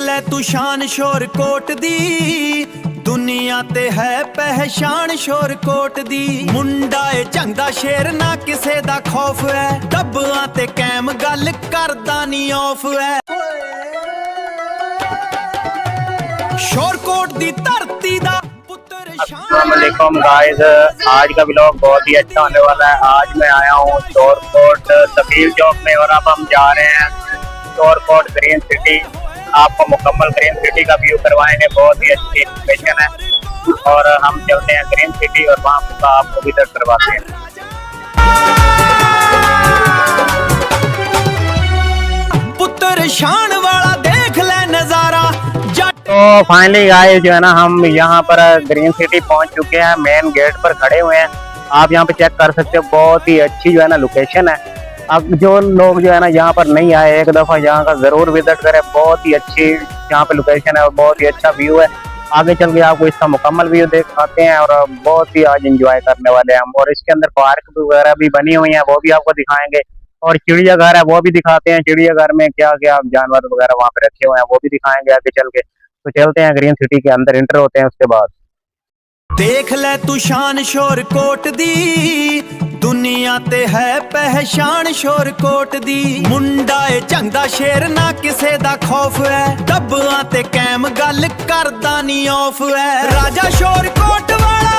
ਲੈ ਤੂੰ ਸ਼ਾਨ ਸ਼ੋਰ ਕੋਟ ਦੀ, ਦੁਨੀਆ ਤੇ ਹੈ ਪਹਿਚਾਨ ਸ਼ੋਰ ਕੋਟ ਦੀ। ਮੁੰਡਾ ਏ ਝੰਡਾ ਸ਼ੇਰ ਨਾ ਕਿਸੇ ਦਾ ਖੌਫ ਹੈ, ਡੱਬਿਆਂ ਤੇ ਕੈਮ ਗੱਲ ਕਰਦਾ ਨਹੀਂ ਔਫ ਹੈ। ਸ਼ੋਰ ਕੋਟ ਦੀ ਧਰਤੀ ਦਾ अस्सलामुअलैकुम गाइस, आज का व्लॉग बहुत ही अच्छा होने वाला है। आज मैं आया हूँ शोरकोट तफील चौक में और अब हम जा रहे हैं शोरकोट ग्रीन सिटी। आपको मुकम्मल ग्रीन सिटी का व्यू करवाएंगे, बहुत ही अच्छी लोकेशन है। और हम चलते हैं ग्रीन सिटी और वहाँ का आपको भी दर्शन करवाते हैं। पुत्र शान वाला देख ले नजारा। तो फाइनली गाइस जो है ना, हम यहाँ पर ग्रीन सिटी पहुँच चुके हैं, मेन गेट पर खड़े हुए हैं। आप यहाँ पे चेक कर सकते हो, बहुत ही अच्छी जो है ना लोकेशन है। अब जो लोग जो है ना यहाँ पर नहीं आए, एक दफ़ा यहाँ का ज़रूर विजिट करें। बहुत ही अच्छी यहाँ पे लोकेशन है और बहुत ही अच्छा व्यू है। आगे चल के आपको इसका मुकम्मल व्यू दिखाते हैं और बहुत ही आज इंजॉय करने वाले हैं हम। और इसके अंदर पार्क वगैरह भी बनी हुई है, वो भी आपको दिखाएंगे। और चिड़ियाघर है, वो भी दिखाते हैं। चिड़ियाघर में क्या क्या जानवर वगैरह वहाँ पे रखे हुए हैं, वो भी दिखाएंगे आगे चल के। तो चलते हैं ग्रीन सिटी के अंदर, इंटर होते हैं उसके बाद। देख ले तू शान शोर कोट दी, दुनिया ते है पहचान शोर कोट दी। मुंडा ए ਝੰਡਾ शेर ना किसे दा खौफ है, डब्बियां ते कैम गल करदा नी औफ है। राजा शोर कोट वाला,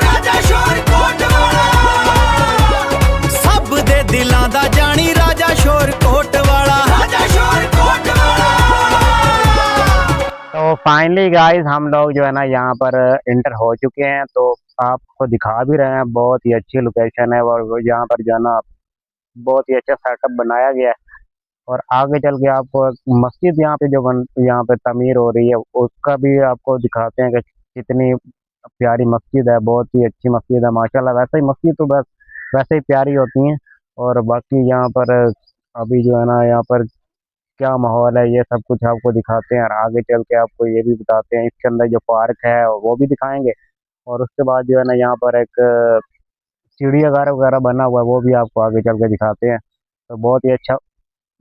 राजा शोर कोट वाला, सब दे दिलां दा जानी राजा शोर कोट वाला, राजा शोर कोट वाला। तो फाइनली गाइस हम लोग जो है ना यहाँ पर इंटर हो चुके हैं। तो आपको दिखा भी रहे हैं, बहुत ही अच्छी लोकेशन है और यहाँ पर जो है ना बहुत ही अच्छा सेटअप बनाया गया है। और आगे चल के आपको मस्जिद यहाँ पे यहाँ पे तमीर हो रही है, उसका भी आपको दिखाते हैं कि कितनी प्यारी मस्जिद है। बहुत ही अच्छी मस्जिद है माशाल्लाह। वैसे ही मस्जिद तो बस वैसे ही प्यारी होती हैं। और बाकी यहाँ पर अभी जो है ना यहाँ पर क्या माहौल है, ये सब कुछ आपको दिखाते हैं। और आगे चल के आपको ये भी बताते हैं, इसके अंदर जो पार्क है वो भी दिखाएंगे। और उसके बाद जो है ना यहाँ पर एक चिड़ियाघर वगैरह बना हुआ है, वो भी आपको आगे चल के दिखाते हैं। तो बहुत ही अच्छा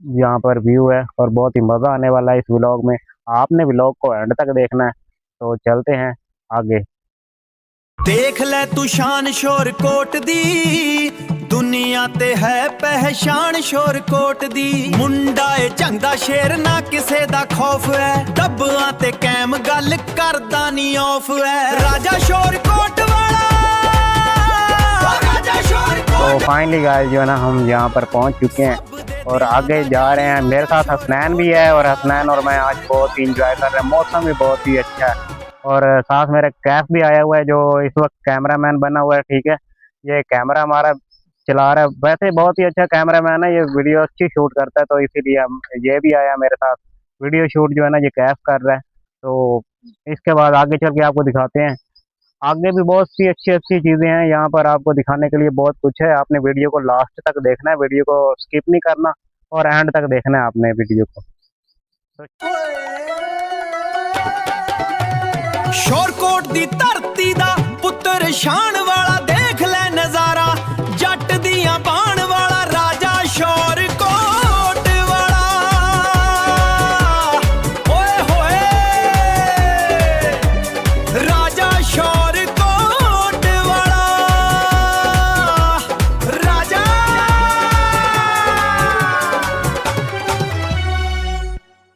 यहाँ पर व्यू है और बहुत ही मज़ा आने वाला है इस व्लॉग में। आपने व्लॉग को एंड तक देखना है। तो चलते हैं आगे। देख ले तू शान शोर कोट दी, दुनिया ते है पहचान शोर कोट दी। मुंडा ए ਝੰਡਾ शेर ना किसे दा खौफ है, डब्बियां ते कैम गल करदा नी औफ है। राजा शोर कोट वाला, राजा शोर कोट। तो फाइनली गाइस जो है ना हम यहाँ पर पहुँच चुके हैं और आगे जा रहे हैं। मेरे साथ हसनैन भी है और हसनैन और मैं आज बहुत ही इंजॉय कर रहे हैं। मौसम भी बहुत ही अच्छा है और साथ मेरा कैफ भी आया हुआ है जो इस वक्त कैमरामैन बना हुआ है। ठीक है, ये कैमरा हमारा चला रहा है। वैसे बहुत ही अच्छा कैमरामैन है, ये वीडियो अच्छी शूट करता है। तो इसीलिए हम ये भी आया मेरे साथ वीडियो शूट जो है ना, ये कैफ कर रहा है। तो इसके बाद आगे चल के आपको दिखाते हैं। आगे भी बहुत सी अच्छी अच्छी चीज़ें हैं यहाँ पर, आपको दिखाने के लिए बहुत कुछ है। आपने वीडियो को लास्ट तक देखना है, वीडियो को स्किप नहीं करना और एंड तक देखना है आपने वीडियो को। शोरकोट दी धरती दा पुत्र शान वाला, देख ले नजारा। जट दियां बाण वाला, राजा शोरकोट वाला। ओए होए राजा शोरकोट वाला, राजा।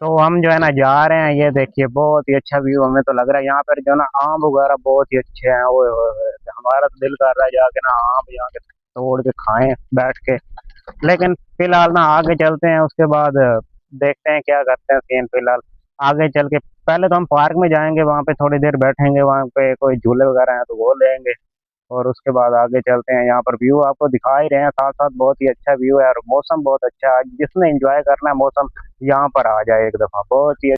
तो हम जो है ना जा रहे हैं, ये देखिए बहुत ही अच्छा व्यू हमें तो लग रहा है। यहाँ पर जो है ना आम वगैरह बहुत ही अच्छे हैं। ओए हमारा तो दिल कर रहा है जाके ना आम यहाँ के तोड़ के खाएं बैठ के। लेकिन फिलहाल ना आगे चलते हैं, उसके बाद देखते हैं क्या करते हैं सीन। फिलहाल आगे चल के पहले तो हम पार्क में जाएंगे, वहाँ पे थोड़ी देर बैठेंगे, वहाँ पे कोई झूले वगैरह हैं तो वो लेंगे। और उसके बाद आगे चलते हैं। यहाँ पर व्यू आपको दिखा ही रहे हैं, साथ साथ बहुत ही अच्छा व्यू है और मौसम बहुत अच्छा है। जिसने एंजॉय करना है मौसम, यहाँ पर आ जाए एक दफा। बहुत ही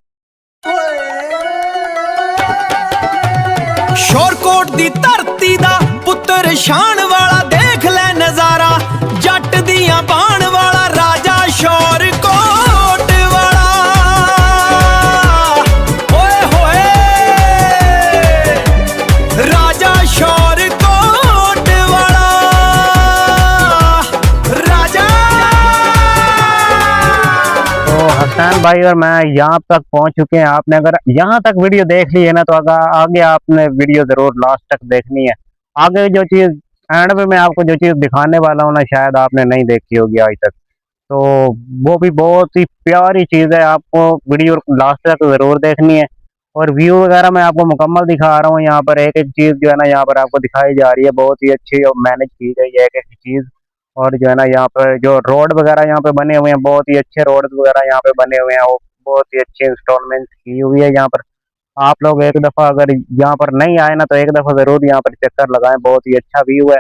शोरकोट दी धरती दा पुत्र शान वाला, देख ले नजारा। जट दियां बाण वाला, राजा शोरकोट वाला। ओए होए राजा शोरकोट वाला, राजा। तो हसन हसनैन भाई और मैं यहाँ तक पहुँच चुके हैं। आपने अगर यहाँ तक वीडियो देख ली है ना, तो आगे आपने वीडियो जरूर लास्ट तक देखनी है। आगे जो चीज़ एंड में मैं आपको जो चीज़ दिखाने वाला हूँ ना, शायद आपने नहीं देखी होगी आज तक, तो वो भी बहुत ही प्यारी चीज़ है। आपको वीडियो लास्ट तक जरूर देखनी है। और व्यू वगैरह मैं आपको मुकम्मल दिखा रहा हूँ। यहाँ पर एक एक चीज़ जो है ना, यहाँ पर आपको दिखाई जा रही है, बहुत ही अच्छी और मैनेज की गई है एक एक चीज़। और जो है ना, यहाँ पर जो रोड वगैरह यहाँ पे बने हुए हैं, बहुत ही अच्छे रोड वगैरह यहाँ पे बने हुए हैं, और बहुत ही अच्छी इंस्टॉलमेंट की हुई है यहाँ पर। आप लोग एक दफ़ा अगर यहाँ पर नहीं आए ना, तो एक दफ़ा ज़रूर यहाँ पर चक्कर लगाएं, बहुत ही अच्छा व्यू है।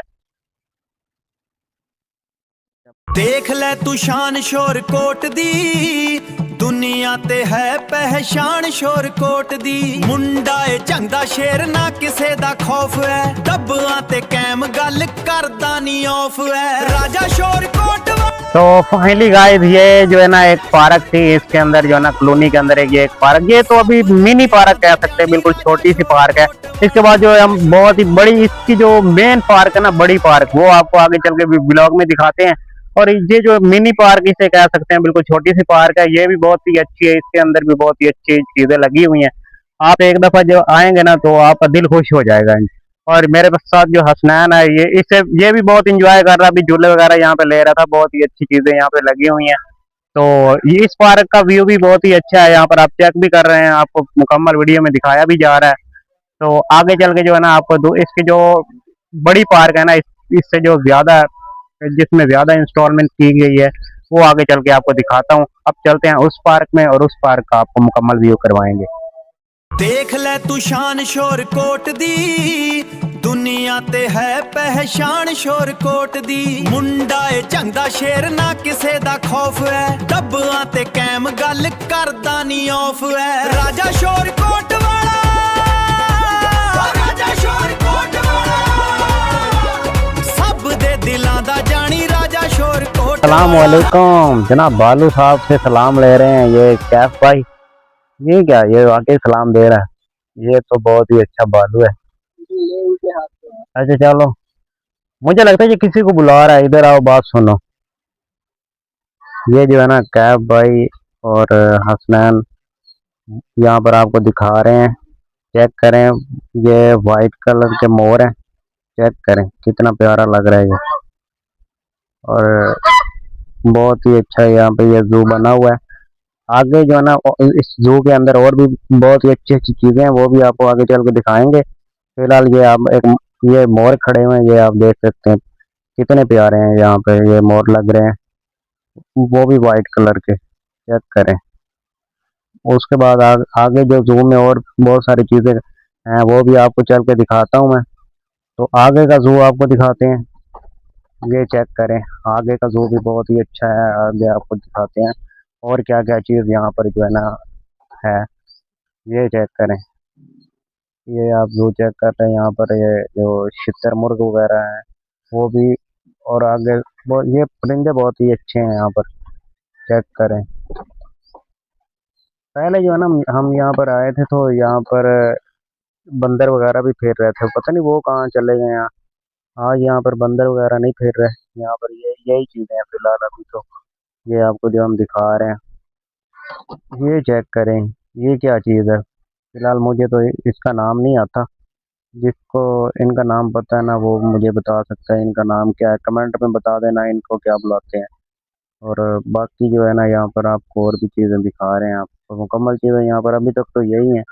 देख ले तू शान शोर कोट दी, दुनिया ते है पहचान शोर कोट दी। मुंडा ए चंगा शेर ना किसे दा खौफ है, डब्बा ते कैम गल करदा नी ऑफ है, राजा शोर कोट। तो फाइनली गाइस, ये जो है ना एक पार्क थी, इसके अंदर जो है ना कॉलोनी के अंदर एक ये एक पार्क, ये तो अभी मिनी पार्क कह सकते हैं, बिल्कुल छोटी सी पार्क है। इसके बाद जो है हम बहुत ही बड़ी, इसकी जो मेन पार्क है ना, बड़ी पार्क, वो आपको आगे चल के ब्लॉग में दिखाते हैं। और ये जो मिनी पार्क इसे कह सकते हैं, बिल्कुल छोटी सी पार्क है, ये भी बहुत ही अच्छी है। इसके अंदर भी बहुत ही अच्छी चीजें लगी हुई हैं। आप एक दफा जो आएंगे ना, तो आपका दिल खुश हो जाएगा। और मेरे साथ जो हसनैन है, ये भी बहुत इंजॉय कर रहा है, अभी झूले वगैरह यहाँ पे ले रहा था। बहुत ही अच्छी चीजें यहाँ पे लगी हुई हैं। तो इस पार्क का व्यू भी बहुत ही अच्छा है, यहाँ पर आप चेक भी कर रहे हैं, आपको मुकम्मल वीडियो में दिखाया भी जा रहा है। तो आगे चल के जो है ना, आपको इसकी जो बड़ी पार्क है ना, इससे जो ज्यादा, जिसमें ज्यादा इंस्टॉलमेंट की गई है, वो आगे चल के आपको दिखाता हूँ। अब चलते हैं उस पार्क में, और उस पार्क का आपको मुकम्मल व्यू करवाएंगे। देख ले तू शान शोर कोट दी, दुनिया ते है पहचान शोर कोट दी। मुंडा ए चंगा शेर ना किसे दा खौफ है, डब्बा ते कैम गल करदा नी ऑफ है, राजा शोर कोट वाला, राजा शोर कोट वाला, सब दे दिलां दा जानी राजा शोर कोट। सलाम वालेकुम जनाब, बालू साहब से सलाम ले रहे हैं ये कैफ भाई। ये क्या, ये वाकई सलाम दे रहा है, ये तो बहुत ही अच्छा बालू है। अच्छा चलो, मुझे लगता है ये किसी को बुला रहा है, इधर आओ बात सुनो। ये जो है ना कैफ भाई और हसनैन यहाँ पर आपको दिखा रहे हैं, चेक करें। ये वाइट कलर के मोर हैं, चेक करें कितना प्यारा लग रहा है ये। और बहुत ही अच्छा यहाँ पे ये जू बना हुआ है। आगे जो है ना, इस जू के अंदर और भी बहुत ही अच्छी अच्छी चीजें हैं, वो भी आपको आगे चल के दिखाएंगे। फिलहाल ये आप ये मोर खड़े हुए हैं, ये आप देख सकते हैं कितने प्यारे हैं यहाँ पे ये मोर लग रहे हैं, वो भी वाइट कलर के, चेक करें। उसके बाद आगे जो जू में और बहुत सारी चीजें हैं, वो भी आपको चल के दिखाता हूँ मैं। तो आगे का जू आपको दिखाते हैं, ये चेक करें। आगे का जू भी बहुत ही अच्छा है, आगे आपको दिखाते हैं और क्या क्या चीज़ यहाँ पर जो है ना है, ये चेक करें। ये आप जो चेक कर रहे हैं यहाँ पर, ये जो शुतुरमुर्ग वगैरह हैं वो भी, और आगे ये परिंदे बहुत ही अच्छे हैं यहाँ पर, चेक करें। पहले जो है ना, हम यहाँ पर आए थे, तो यहाँ पर बंदर वगैरह भी फिर रहे थे, पता नहीं वो कहाँ चले गए हैं। हाँ, यहाँ पर बंदर वगैरह नहीं फिर रहे, यहाँ पर यही चीज़ें हैं फिलहाल अभी तो। ये आपको जो हम दिखा रहे हैं, ये चेक करें, ये क्या चीज़ है। फिलहाल मुझे तो इसका नाम नहीं आता, जिसको इनका नाम पता है ना, वो मुझे बता सकता है इनका नाम क्या है, कमेंट में बता देना इनको क्या बुलाते हैं। और बाकी जो है ना, यहाँ पर आपको और भी चीज़ें दिखा रहे हैं, आपको मुकम्मल चीज़ें यहाँ पर अभी तक तो यही हैं।